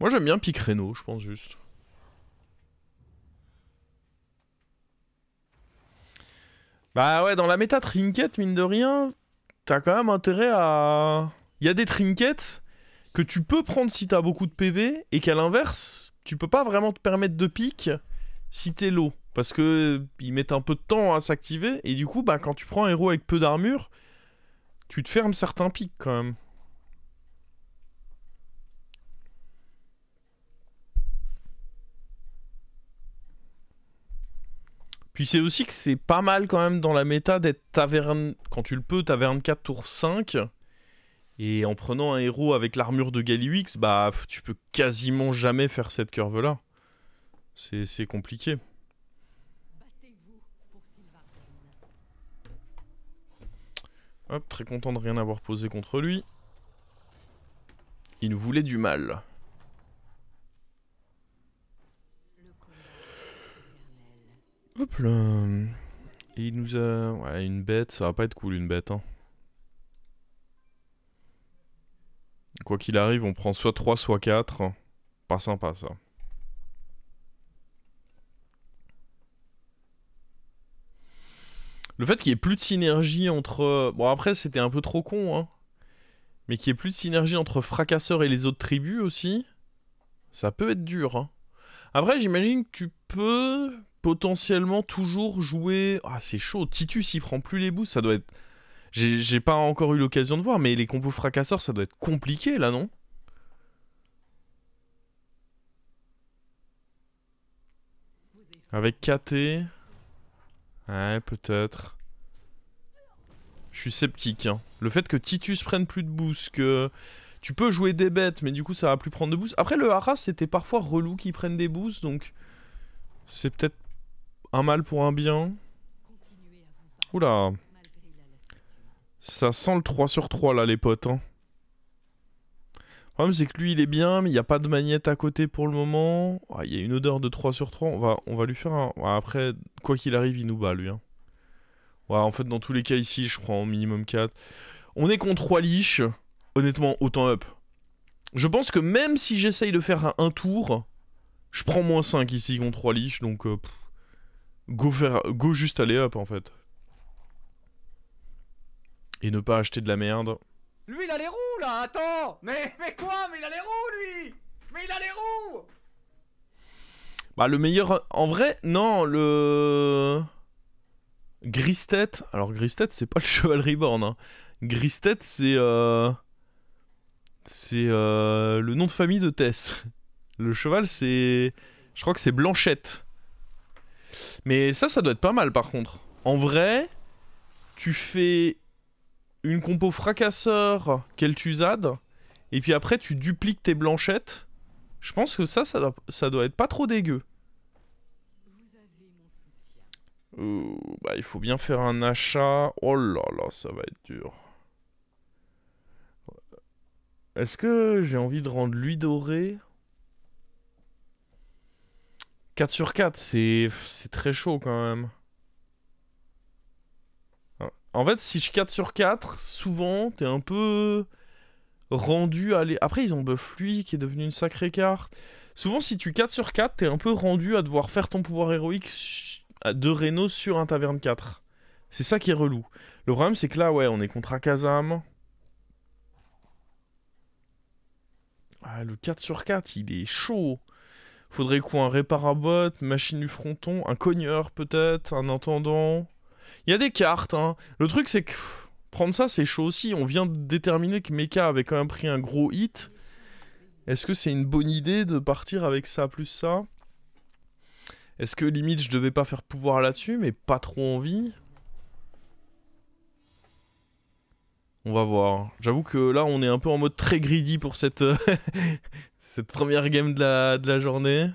Moi j'aime bien pique Reno, je pense juste. Bah ouais, dans la méta trinket, mine de rien, t'as quand même intérêt à... Il y a des trinkets que tu peux prendre si t'as beaucoup de PV, et qu'à l'inverse, tu peux pas vraiment te permettre de pique si t'es low. Parce que ils mettent un peu de temps à s'activer, et du coup, bah quand tu prends un héros avec peu d'armure, tu te fermes certains pics quand même. Puis c'est aussi que c'est pas mal quand même dans la méta d'être taverne... Quand tu le peux, taverne 4 tour 5. Et en prenant un héros avec l'armure de Galliwix, bah tu peux quasiment jamais faire cette curve là. C'est compliqué. Hop, très content de rien avoir posé contre lui. Il nous voulait du mal. Hop là. Et il nous a... Ouais, une bête, ça va pas être cool une bête. Hein. Quoi qu'il arrive, on prend soit 3, soit 4. Pas sympa ça. Le fait qu'il y ait plus de synergie entre... Bon après c'était un peu trop con, hein. Mais qu'il y ait plus de synergie entre Fracasseur et les autres tribus aussi, ça peut être dur. Hein. Après j'imagine que tu peux potentiellement toujours jouer... Ah c'est chaud, Titus il prend plus les boosts, ça doit être... J'ai pas encore eu l'occasion de voir, mais les combos Fracasseur ça doit être compliqué là, non? Avec KT... Ouais, peut-être. Je suis sceptique. Hein. Le fait que Titus prenne plus de boost, que tu peux jouer des bêtes, mais du coup ça va plus prendre de boost. Après, le Haras, c'était parfois relou qu'ils prennent des boosts, donc c'est peut-être un mal pour un bien. Oula. Ça sent le 3 sur 3 là, les potes. Hein. Le problème, c'est que lui, il est bien, mais il n'y a pas de magnette à côté pour le moment. Ah, il y a une odeur de 3 sur 3. On va lui faire un... Ouais, après, quoi qu'il arrive, il nous bat, lui. Hein. Ouais, en fait, dans tous les cas, ici, je prends au minimum 4. On est contre 3 liches. Honnêtement, autant up. Je pense que même si j'essaye de faire un tour, je prends moins 5 ici contre 3 liches. Donc, go juste aller up, en fait. Et ne pas acheter de la merde. Lui, il a les roues, là, attends. Mais quoi? Mais il a les roues, lui. Mais il a les roues. Bah, le meilleur... En vrai, non, le... Gristet. Alors, Gristet, c'est pas le cheval reborn. Hein. Gristet, c'est... C'est le nom de famille de Tess. Le cheval, c'est... Je crois que c'est Blanchette. Mais ça doit être pas mal, par contre. En vrai, tu fais une compo fracasseur Kel'Thuzad, et puis après, tu dupliques tes Blanchettes. Je pense que ça doit être pas trop dégueu. Bah, il faut bien faire un achat. Oh là là, ça va être dur. Est-ce que j'ai envie de rendre lui doré? 4 sur 4, c'est très chaud quand même. En fait, si je 4 sur 4, souvent, t'es un peu rendu à aller... Après, ils ont buff lui, qui est devenu une sacrée carte. Souvent, si tu 4 sur 4, t'es un peu rendu à devoir faire ton pouvoir héroïque de Reno sur un taverne 4. C'est ça qui est relou. Le problème, c'est que là, ouais, on est contre Akazam. Ah, le 4 sur 4, il est chaud. Faudrait quoi? Un réparabot, machine du fronton, un cogneur peut-être, un intendant. Il y a des cartes, hein. Le truc, c'est que prendre ça, c'est chaud aussi. On vient de déterminer que Mecha avait quand même pris un gros hit. Est-ce que c'est une bonne idée de partir avec ça plus ça? Est-ce que limite je devais pas faire pouvoir là-dessus, mais pas trop envie? On va voir. J'avoue que là, on est un peu en mode très greedy pour cette, cette première game de la journée.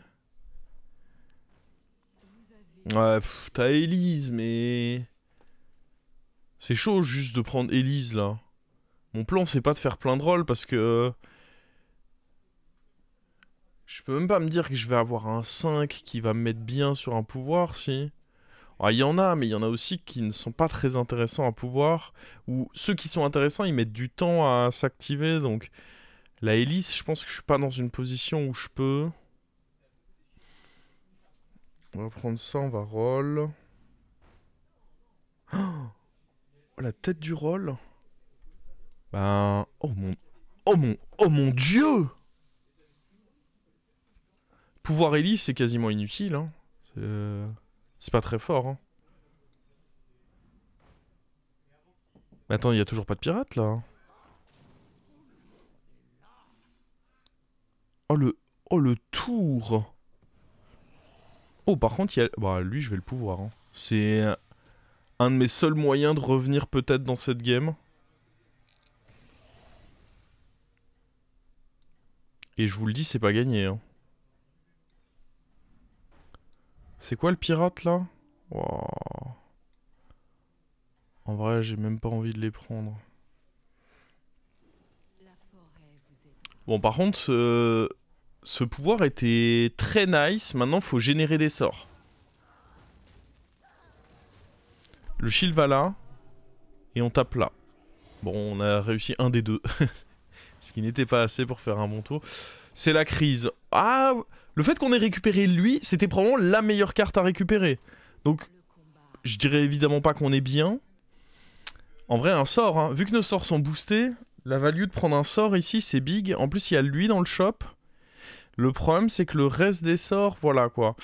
Ouais, t'as Elise, mais... C'est chaud juste de prendre Elise, là. Mon plan, c'est pas de faire plein de rôles, parce que... Je peux même pas me dire que je vais avoir un 5 qui va me mettre bien sur un pouvoir, si... Ah, il y en a, mais il y en a aussi qui ne sont pas très intéressants à pouvoir. Ou ceux qui sont intéressants, ils mettent du temps à s'activer, donc... La hélice, je pense que je suis pas dans une position où je peux. On va prendre ça, on va roll. Oh, la tête du roll. Ben... Oh mon... Oh mon... Oh mon dieu! Pouvoir hélice, c'est quasiment inutile. Hein. C'est pas très fort. Hein. Mais attends, il y a toujours pas de pirate là. Oh le... Oh le tour. Oh par contre, il y a... Bah lui, je vais le pouvoir. Hein. C'est un de mes seuls moyens de revenir peut-être dans cette game. Et je vous le dis, c'est pas gagné. Hein. C'est quoi le pirate là? Wow. En vrai, j'ai même pas envie de les prendre. Bon, par contre, ce pouvoir était très nice. Maintenant, faut générer des sorts. Le shield va là. Et on tape là. Bon, on a réussi un des deux. Ce qui n'était pas assez pour faire un bon tour. C'est la crise. Ah, le fait qu'on ait récupéré lui, c'était probablement la meilleure carte à récupérer. Donc, je dirais évidemment pas qu'on est bien. En vrai, un sort, hein. Vu que nos sorts sont boostés, la value de prendre un sort ici, c'est big. En plus, il y a lui dans le shop. Le problème, c'est que le reste des sorts, voilà quoi.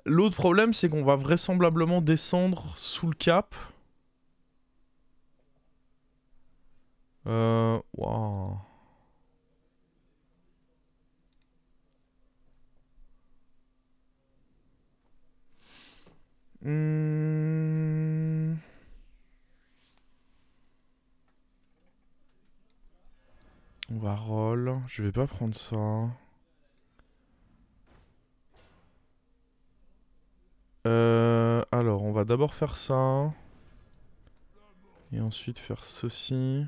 L'autre problème, c'est qu'on va vraisemblablement descendre sous le cap. Waouh. On va roll. Je vais pas prendre ça. Alors, on va d'abord faire ça. Et ensuite faire ceci.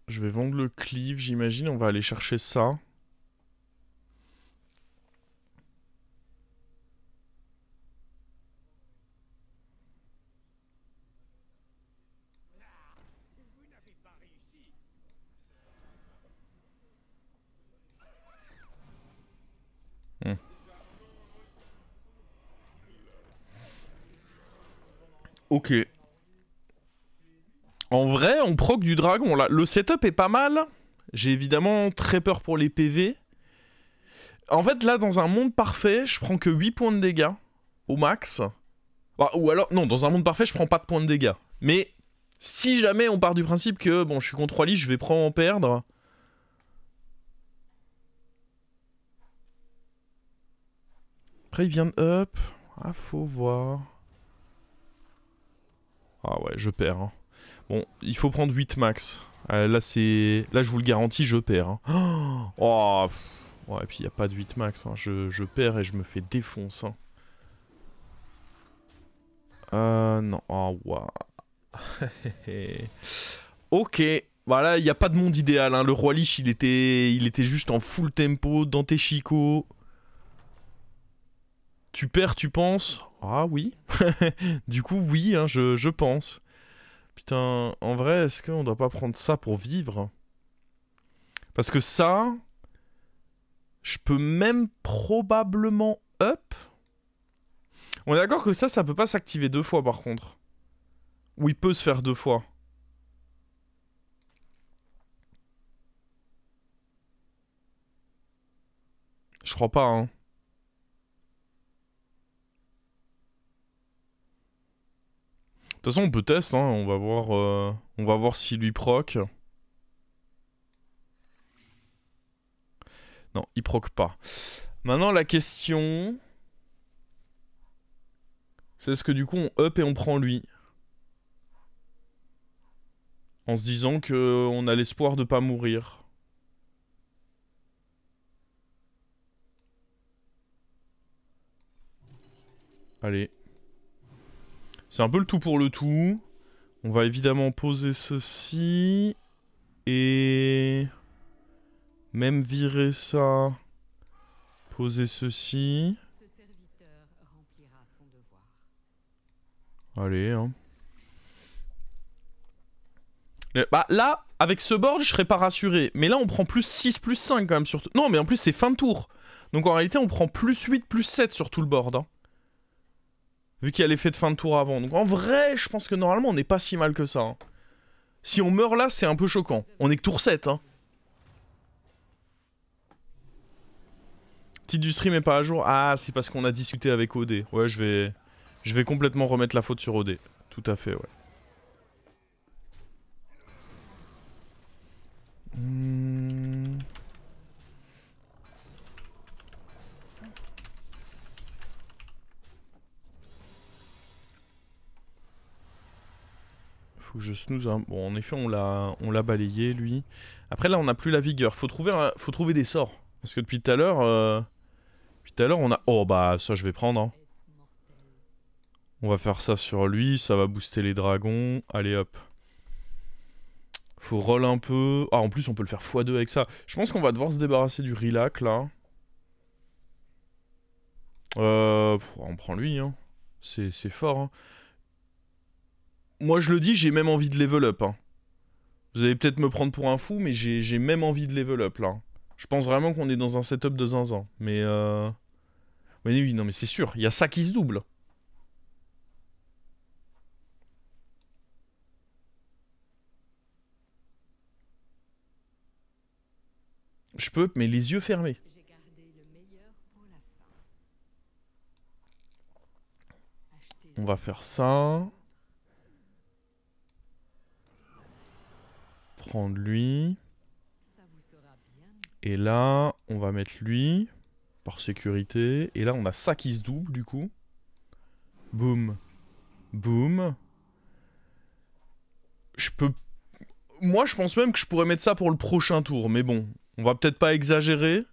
Je vais vendre le cleave, j'imagine. On va aller chercher ça. Ok. En vrai, on proc du dragon là. Le setup est pas mal. J'ai évidemment très peur pour les PV. En fait, là, dans un monde parfait, je prends que 8 points de dégâts. Au max. Bah, ou alors, non, dans un monde parfait, je prends pas de points de dégâts. Mais, si jamais on part du principe que, bon, je suis contre Wally, je vais probablement en perdre. Après, il vient de up. Ah, faut voir. Ah ouais, je perds. Hein. Bon, il faut prendre 8 max. Là, c'est... Là, je vous le garantis, je perds. Hein. Oh, ouais, et puis il n'y a pas de 8 max. Hein. Je perds et je me fais défoncer. Non. Oh, waouh. Ok. Voilà, il n'y a pas de monde idéal. Hein. Le roi Lich, il était juste en full tempo, dans tes chicots. Tu perds, tu penses? Ah oui. Du coup, oui, hein, je pense. Putain, en vrai, est-ce qu'on doit pas prendre ça pour vivre? Parce que ça... Je peux même probablement up. On est d'accord que ça peut pas s'activer 2 fois par contre. Ou il peut se faire 2 fois. Je crois pas, hein. De toute façon, on peut tester, hein. On va voir s'il lui proc. Non, il proc pas. Maintenant, la question... C'est est-ce que du coup, on up et on prend lui? En se disant qu'on a l'espoir de pas mourir. Allez. C'est un peu le tout pour le tout. On va évidemment poser ceci. Et... Même virer ça. Poser ceci. Allez, hein. Bah là, avec ce board, je serais pas rassuré. Mais là, on prend plus 6, plus 5 quand même sur... Non, mais en plus, c'est fin de tour. Donc en réalité, on prend plus 8, plus 7 sur tout le board. Hein. Vu qu'il y a l'effet de fin de tour avant. Donc en vrai, je pense que normalement, on n'est pas si mal que ça. Hein. Si on meurt là, c'est un peu choquant. On est que tour 7. Hein. Titre du stream est pas à jour. Ah, c'est parce qu'on a discuté avec OD. Ouais, je vais complètement remettre la faute sur OD. Tout à fait, ouais. Faut que je snooze un... Bon, en effet, on l'a balayé, lui. Après, là, on n'a plus la vigueur. Faut trouver des sorts. Parce que depuis tout à l'heure... on a... Oh, bah, ça, je vais prendre. Hein. On va faire ça sur lui. Ça va booster les dragons. Allez, hop. Faut roll un peu. Ah, en plus, on peut le faire x2 avec ça. Je pense qu'on va devoir se débarrasser du Relac, là. On prend lui, hein. C'est fort, hein. Moi, je le dis, j'ai même envie de level up, hein. Vous allez peut-être me prendre pour un fou, mais j'ai même envie de level up, là. Je pense vraiment qu'on est dans un setup de zinzin. Mais oui, non, mais c'est sûr. Il y a ça qui se double. Je peux, mais les yeux fermés. On va faire ça. Prendre lui. Et là, on va mettre lui. Par sécurité. Et là, on a ça qui se double, du coup. Boum. Boum. Je peux... Moi, je pense même que je pourrais mettre ça pour le prochain tour. Mais bon, on va peut-être pas exagérer.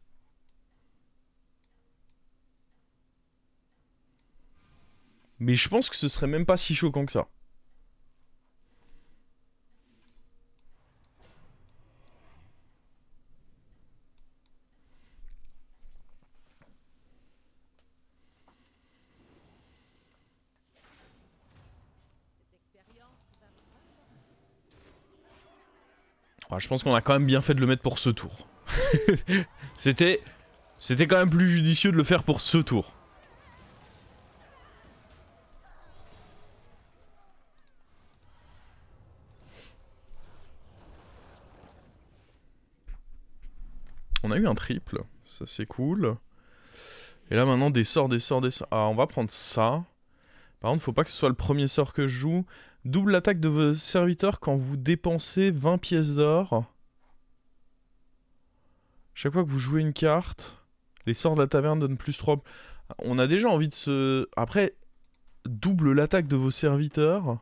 Mais je pense que ce serait même pas si choquant que ça. Je pense qu'on a quand même bien fait de le mettre pour ce tour. C'était quand même plus judicieux de le faire pour ce tour. On a eu un triple, ça c'est cool. Et là maintenant des sorts. Ah, on va prendre ça. Par contre, faut pas que ce soit le premier sort que je joue. Double l'attaque de vos serviteurs quand vous dépensez 20 pièces d'or. Chaque fois que vous jouez une carte, les sorts de la taverne donnent plus 3. On a déjà envie de se... Après, double l'attaque de vos serviteurs.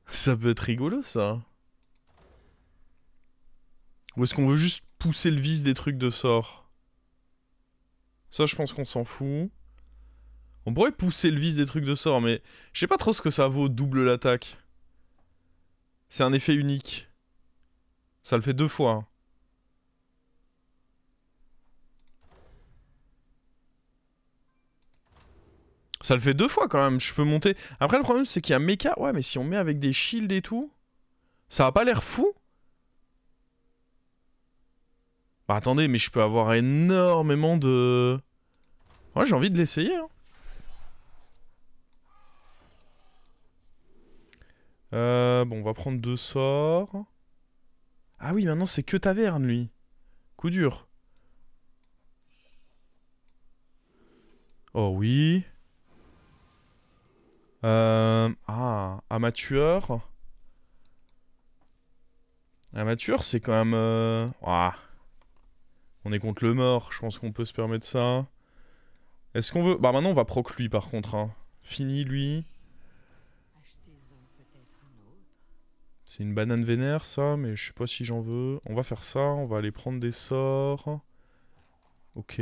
Ça peut être rigolo, ça. Ou est-ce qu'on veut juste pousser le vice des trucs de sort? Ça, je pense qu'on s'en fout. On pourrait pousser le vice des trucs de sort, mais je sais pas trop ce que ça vaut, double l'attaque. C'est un effet unique. Ça le fait 2 fois. Hein. Ça le fait 2 fois quand même, je peux monter. Après le problème c'est qu'il y a méca. Ouais mais si on met avec des shields et tout, ça a pas l'air fou? Bah attendez, mais je peux avoir énormément de... Ouais, j'ai envie de l'essayer. Hein. Bon, on va prendre 2 sorts. Ah oui, maintenant c'est que taverne, lui. Coup dur. Oh oui. Amateur. Amateur, c'est quand même... Ouah. On est contre le mort, je pense qu'on peut se permettre ça. Est-ce qu'on veut... Bah maintenant on va proc lui par contre. Hein. Fini lui. C'est une banane vénère ça, mais je sais pas si j'en veux. On va faire ça, on va aller prendre des sorts. Ok.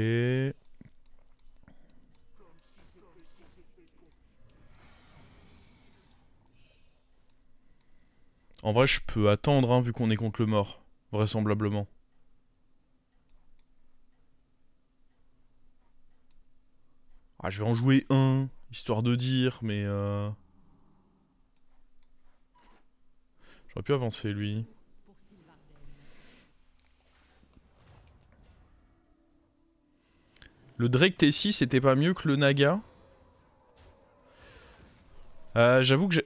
En vrai je peux attendre hein, vu qu'on est contre le mort. Vraisemblablement. Ah, je vais en jouer un, histoire de dire, mais... J'aurais pu avancer, lui. Le Drake T6, c'était pas mieux que le Naga? J'avoue que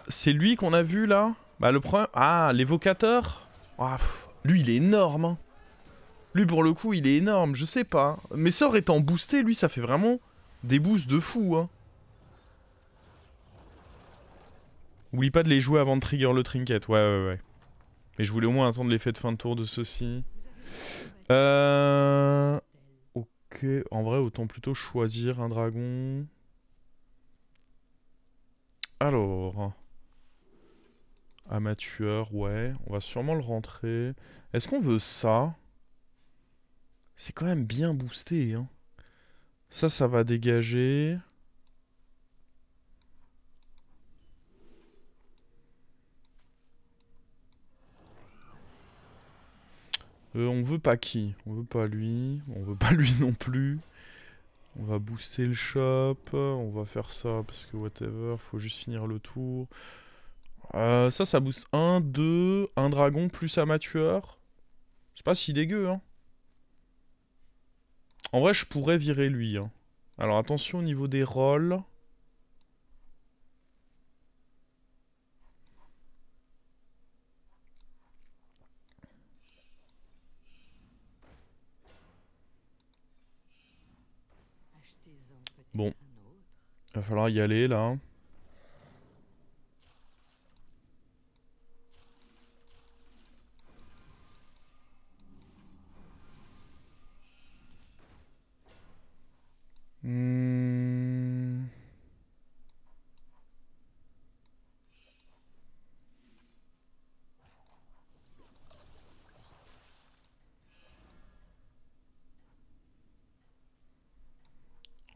c'est lui qu'on a vu, là? Bah, le problème... Ah, l'évocateur? Ah, lui, il est énorme, hein. Lui, pour le coup, il est énorme, je sais pas. Mes sorts étant boostés, lui, ça fait vraiment des boosts de fou, hein. Oublie pas de les jouer avant de trigger le trinket, ouais. Mais je voulais au moins attendre l'effet de fin de tour de ceci. Ok, en vrai, autant plutôt choisir un dragon. Alors... Amateur, ouais. On va sûrement le rentrer. Est-ce qu'on veut ça? C'est quand même bien boosté, hein. Ça va dégager. On veut pas qui? On veut pas lui. On veut pas lui non plus. On va booster le shop. On va faire ça parce que whatever. Faut juste finir le tour. Ça booste 1, 2, un dragon plus amateur. C'est pas si dégueu, hein. En vrai, je pourrais virer lui, hein. Alors attention au niveau des rolls. Bon. Va falloir y aller, là.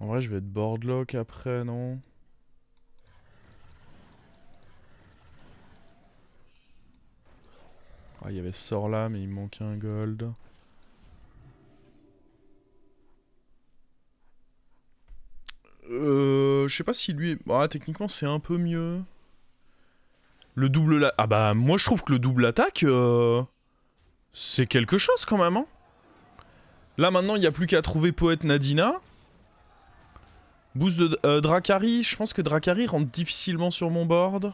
En vrai, je vais être boardlock après, non? Ah, il y avait ce sort là, mais il me manquait un gold. Je sais pas si lui... Ah, techniquement, c'est un peu mieux. Le double... Ah bah, moi, je trouve que le double attaque... C'est quelque chose, quand même, hein. Là, maintenant, il n'y a plus qu'à trouver Poète Nadina. Boost de Dracari. Je pense que Dracari rentre difficilement sur mon board.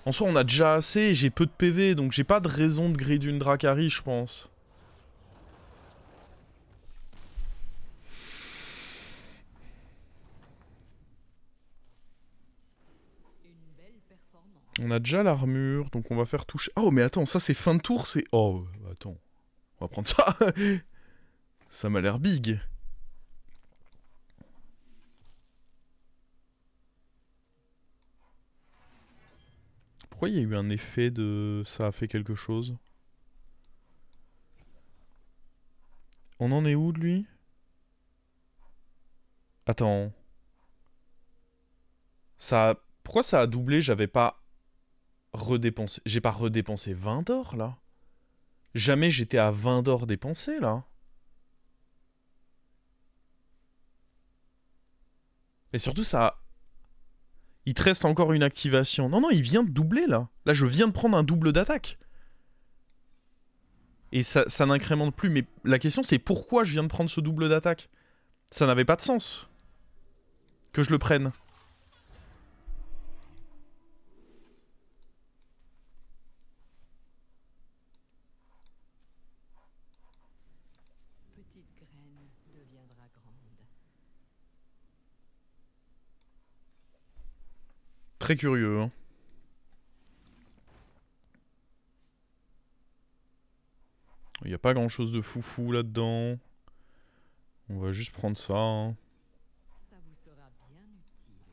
En soi, on a déjà assez et j'ai peu de PV, donc j'ai pas de raison de grid une Dracari, je pense. On a déjà l'armure, donc on va faire toucher... Oh, mais attends, ça c'est fin de tour, c'est... Oh, attends. On va prendre ça. Ça m'a l'air big. Pourquoi il y a eu un effet de... Ça a fait quelque chose? On en est où de lui? Attends. Ça... Pourquoi ça a doublé? J'avais pas redépensé... J'ai pas redépensé 20 d'or, là? Jamais j'étais à 20 d'or dépensé, là. Mais surtout, ça... Il te reste encore une activation. Non, il vient de doubler, là. Là, je viens de prendre un double d'attaque. Et ça n'incrémente plus. Mais la question, c'est pourquoi je viens de prendre ce double d'attaque? Ça n'avait pas de sens. Que je le prenne. Petite graine deviendra grande. Très curieux, hein. Il n'y a pas grand chose de foufou là-dedans. On va juste prendre ça, hein. Ça vous sera bien utile.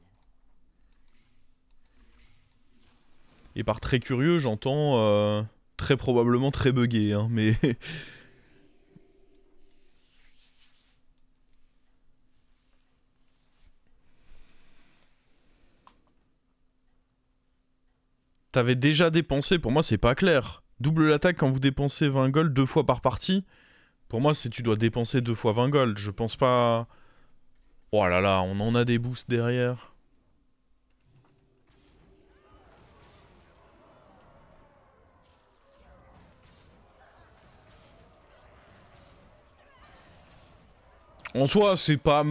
Et par très curieux, j'entends très probablement très buggé, hein, mais... T'avais déjà dépensé, pour moi c'est pas clair. Double l'attaque quand vous dépensez 20 gold 2 fois par partie. Pour moi, tu dois dépenser 2 fois 20 gold. Je pense pas Oh là là, on en a des boosts derrière. En soi, c'est pas...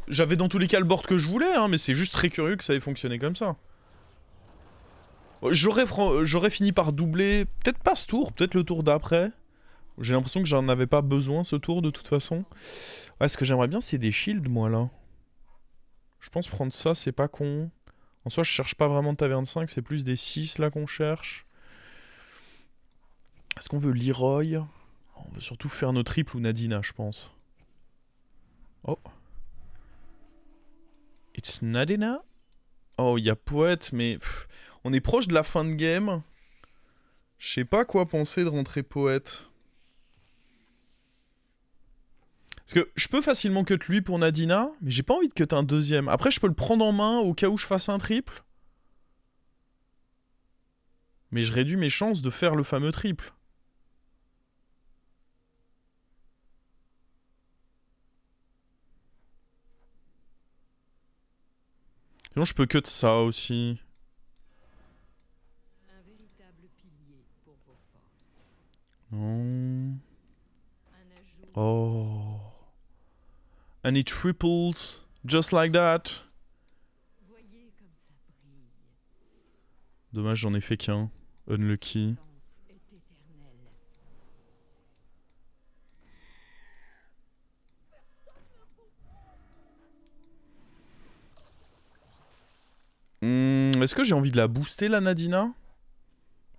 J'avais dans tous les cas le board que je voulais, hein, mais c'est juste très curieux que ça ait fonctionné comme ça. J'aurais fini par doubler, peut-être pas ce tour, peut-être le tour d'après. J'ai l'impression que j'en avais pas besoin ce tour de toute façon. Ouais, ce que j'aimerais bien, c'est des shields, moi, là. Je pense prendre ça, c'est pas con. En soi, je cherche pas vraiment de taverne 5, c'est plus des 6 là qu'on cherche. Est-ce qu'on veut Leroy? On veut surtout faire nos triples ou Nadina, je pense. Oh. It's Nadina? Oh, il y a Poète, mais... Pff, on est proche de la fin de game. Je sais pas quoi penser de rentrer Poète. Parce que je peux facilement cut lui pour Nadina, mais j'ai pas envie de cut un deuxième. Après, je peux le prendre en main au cas où je fasse un triple. Mais je réduis mes chances de faire le fameux triple. Sinon, je peux cut ça aussi. Un véritable pilier pour vos forces. Non. Un ajout. Oh. And it triples, just like that. Voyez comme ça brille. Dommage, j'en ai fait qu'un. Unlucky. L'essence est éternelle. Est-ce que j'ai envie de la booster, la Nadina?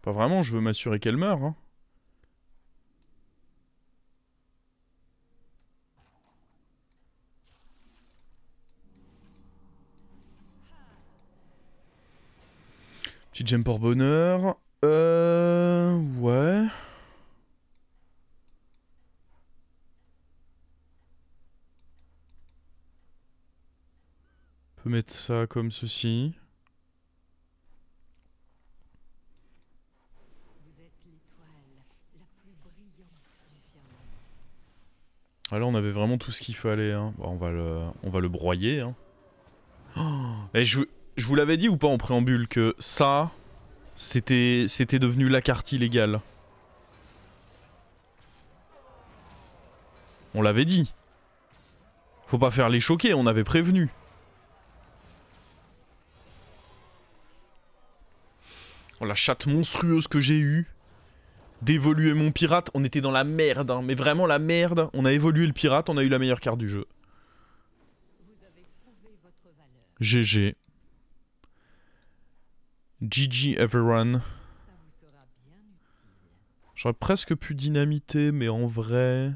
Pas vraiment, je veux m'assurer qu'elle meurt. Hein. Petit gemme pour bonheur. Ouais. On peut mettre ça comme ceci. Vous êtes l'étoile la plus brillante du firmament. Ah là, on avait vraiment tout ce qu'il fallait. Hein. Bon, on va le broyer. Hein. Oh, et je vous l'avais dit ou pas en préambule que ça, c'était devenu la carte illégale. On l'avait dit. Faut pas faire les choquer, on avait prévenu. Oh, la chatte monstrueuse que j'ai eue. D'évoluer mon pirate, on était dans la merde, hein, mais vraiment la merde. On a évolué le pirate, on a eu la meilleure carte du jeu. Vous avez prouvé votre valeur. GG. GG everyone. Ça vous sera bien utile. J'aurais presque pu dynamiter, mais en vrai...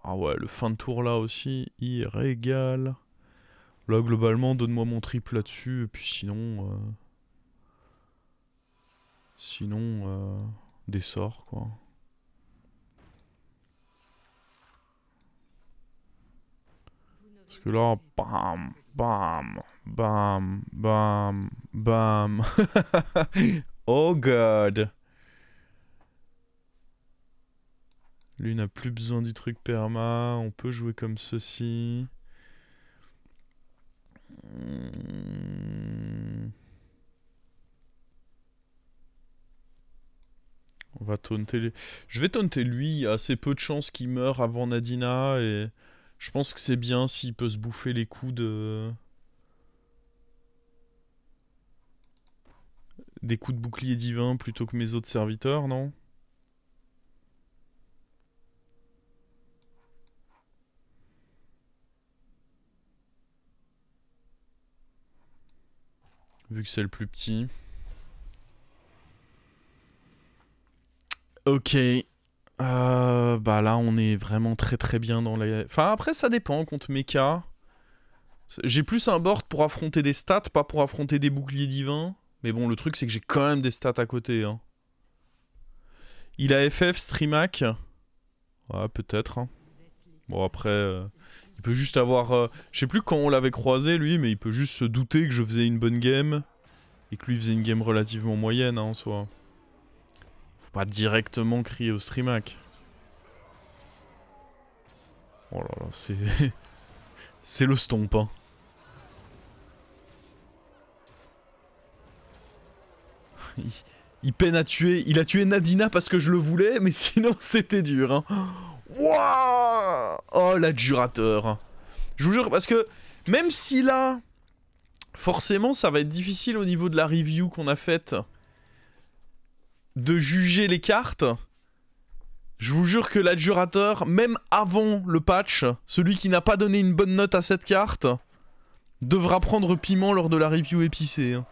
Ah ouais, le fin de tour là aussi, il régale. Là, globalement, donne-moi mon triple là-dessus, et puis sinon... des sorts, quoi. Parce que là, bam, bam, bam, bam, bam. Oh god. Lui n'a plus besoin du truc perma. On peut jouer comme ceci. On va taunter... Je vais taunter lui. Il y a assez peu de chances qu'il meure avant Nadina. Et je pense que c'est bien s'il peut se bouffer les coups de... Des coups de bouclier divin plutôt que mes autres serviteurs, non? Vu que c'est le plus petit. Ok. Bah là, on est vraiment très très bien dans la... Enfin, après, ça dépend contre Mecha. J'ai plus un board pour affronter des stats, pas pour affronter des boucliers divins. Mais bon, le truc, c'est que j'ai quand même des stats à côté. Hein. Il a FF, Streamac. Ouais, peut-être. Hein. Bon, après... il peut juste avoir... je sais plus quand on l'avait croisé, lui, mais il peut juste se douter que je faisais une bonne game. Et que lui faisait une game relativement moyenne, hein, en soi. Faut pas directement crier au Streamac. Oh là là, c'est... c'est le stomp, hein. Il peine à tuer. Il a tué Nadina parce que je le voulais, mais sinon c'était dur, hein. Wouah! Oh, l'adjurateur. Je vous jure, parce que même si là, forcément, ça va être difficile au niveau de la review qu'on a faite de juger les cartes. Je vous jure que l'adjurateur, même avant le patch, celui qui n'a pas donné une bonne note à cette carte, devra prendre piment lors de la review épicée, hein.